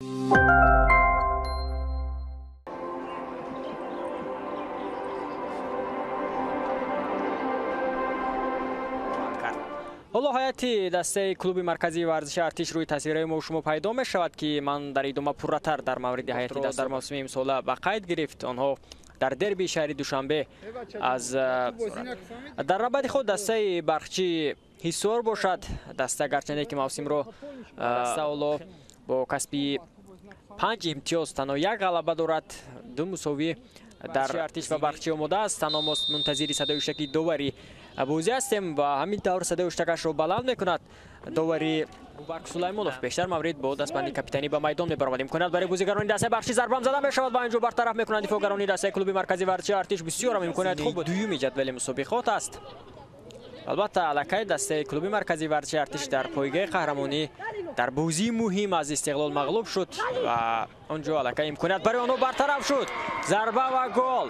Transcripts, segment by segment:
حالا حیاتی دسته کلوب مرکزی ورزش ارتش روی تصویرهای ما شما پیدا می شود که من در ادامه پرتر در مورد حیاتی دسته در موسم امسال به قید گرفت. آنها در دربی شهر دوشنبه از در ربط خود دسته برخچی حصار باشد. دسته گرچنده که موسم رو دسته با کسبی 5 امتیاز تنها یک غلبه دارد، 2 مساوی در ارتش و برخچی آماده است. تنها ما منتظر صدای اشتکی داوری بازی هستیم و همین طور صدای اشتکش رو بلند میکند داوری ابوبکر سلیمانوف. بیشتر مورد با دستبندی کاپیتانی به میدان میبرد. امکانات برای بازیگران دسته برخچی ضربه زده میشود و اینجا برطرف میکنند دفاعگران دسته کلوب مرکزی ورزشی ارتش. بسیار امکانات خوب دوم جدول مسابقات است. البته علاقه دسته کلوب مرکزی ورزشی ارتش در پایگاه قهرمانی در بازی مهم از استقلال مغلوب شد و اونجا علاقه امکانات برای آنها برطرف شد. ضربه و گل.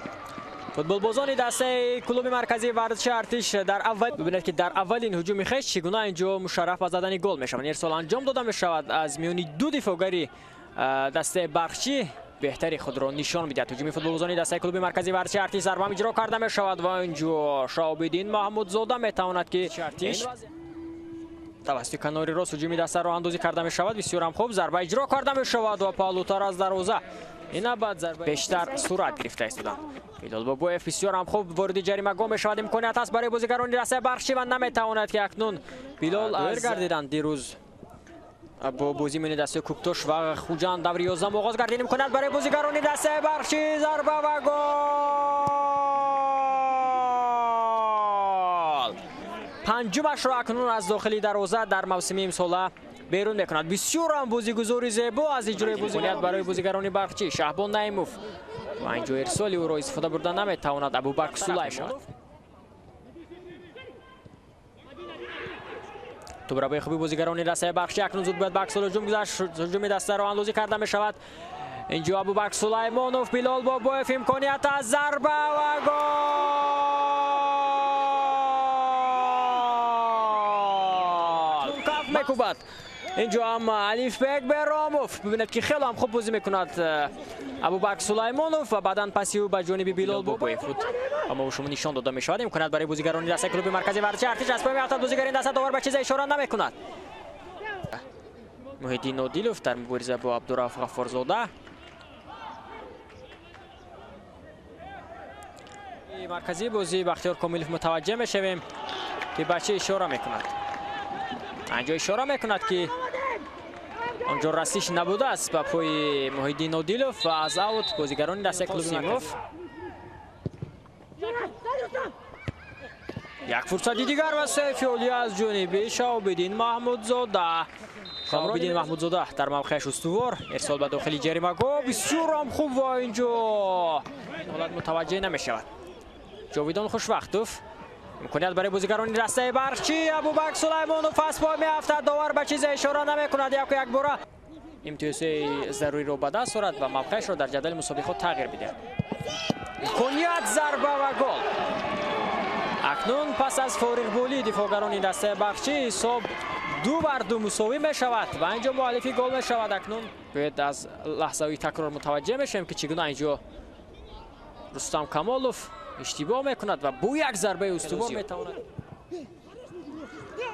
فوتبال بازان دسته کلوب مرکزی ورزشی ارتش در اول ببینید که در اولین هجوم خویش چگونه اینجا مشرف به زدن گل میشوند. ارسال انجام داده میشود از میانی دو دفاعگری دسته برخچی بهتری خود را نشان میدهد. هجوم فوتبال بازان دسته کلوب مرکزی ورزشی ارتش ضربه اجرا کرده میشود و اینجا شهاب‌الدین محمودزاده میتواند که ارتش توسط کناری راست هجوم دسته را اندازی کرده میشود. بسیار هم خوب ضربه اجرا کرده میشود و پالوتر از دروازه اینا بعد ضربه بیشتر سرعت گرفته است. بیلال بابویف بسیار هم خوب وارد جریمه گام میشود. امکانیت است برای بازیگران دسته برخچی و نمیتواند که اکنون بیلال از گردیدند دیروز با بازی من دسته کوکتوش و خوجان دور 11 آغاز گردید. امکانیت برای بازیگران دسته برخچی ضربه و گل. پنجمش را اکنون از داخلی دروازه در موسم امسال بیرون میکند. بسیار هم بازیگزاری زیبا از اجرای بازیکن برای بازیگران برخچی. شهبان نعیموف و اینجا ارسالی او را استفاده بردن نمیتواند. ابوبکر سلیمانوف تو برای خوبی بازیگران دسته برخچی اکنون زود باید بکسل هجوم گذشت. هجوم دسته را اندازی کرده می شود. اینجا ابوبکر سلیمانوف بیلال بابویف امکانیت از ضربه و گل. کف میکوبد اینجا هم الیف بیگ براموف. ببینید که خیلی هم خوب بازی میکند ابوبکر سلیمانوف و بعداً پسی او به جانب بیلال بابویف اما شما نشان داده می شود. امکانات برای بازیگران دسته کلوب مرکزی ورزشی ارتش از پای میافتد. بازیگران دسته داور به چیز اشاره نمیکند. محیدین عادلوف در مبارزه با عبدالرؤف غفارزاده. مرکزی بازی بختیار کاملوف متوجه میشویم که بچه اشاره میکند. اینجا اشاره میکند که آنجا رسیش نبوده است به پای محیدین عادلوف و از اوت بازیگران دسته کلوب مرکزی. یک فرصت دیگر و سیفی اولی از جانب شهاب‌الدین محمودزاده. شهاب‌الدین محمودزاده در موقعش استوار ارسال به داخلی جریمه گاه. بسیار هم خوب و اینجا حالت متوجه نمیشود. جاویدان خوشوقتوف امکانیت برای بازیگران دسته برخچی. ابوبکر سلیمانوف از پای میافتد. داور به چیز اشاره نمیکند. یک باره امتیاز ضروری رو به دست آورد و موقعش را در جدول مسابقات تغییر بده. امکانیت ضربه و گل. اکنون پس از فارغ بولی دفاعگران دسته برخچی حساب 2-2 مساوی می شود و اینجا مؤلفی گل می شود. اکنون باید از لحظه تکرار متوجه میشیم که چگونه اینجا رستم کمالوف اشتباه میکند و با یک ضربه استوار میتواند.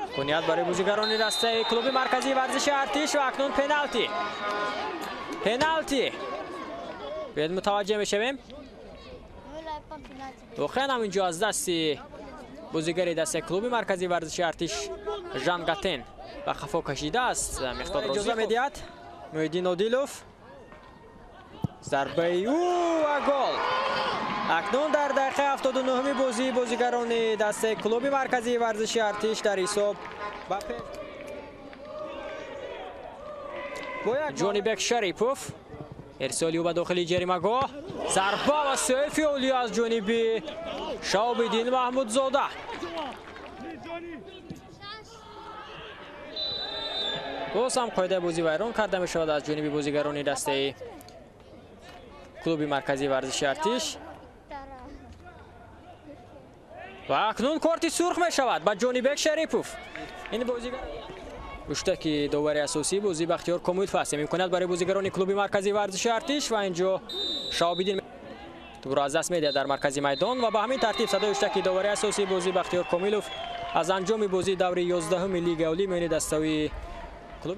امکانیت برای بازیگران دسته کلوب مرکزی ورزشی ارتش و اکنون پنالتی باید متوجه میشویم. دوخن هم اینجا از دست بازیگر دسته کلوب مرکزی ورزشی ارتش ژان گاتن و خفا کشیده است. مقدار اجازه میدهد محیدین عادلوف ضربه او و گل. اکنون در دقیقه 79 بازی بازیگران دسته کلوب مرکزی ورزشی ارتش در حساب جانب شریپوف ارسالی او به داخلی جریمه گاه. ضربه و سیفی اولی از جانب شهاب‌الدین محمودزاده. باز هم قاعده بازی ویران کرده می شود از جانب بازیگران دسته کلوب مرکزی ورزشی ارتش و اکنون کارت سرخ می شود به جانب شریپوف. این بازیگر اشتکی داوری اساسی بازی بختیار کامل فاصله میکند برای بازیگران کلوب مرکزی ورزش ارتش و اینجا شهاب‌الدین توپ را از دست می‌دهد در مرکزی میدان و به همین ترتیب صدای اشتکی داوری اساسی بازی بختیار کاملوف از انجام بازی دور 11 لیگ اولی میان دستاوی کلوب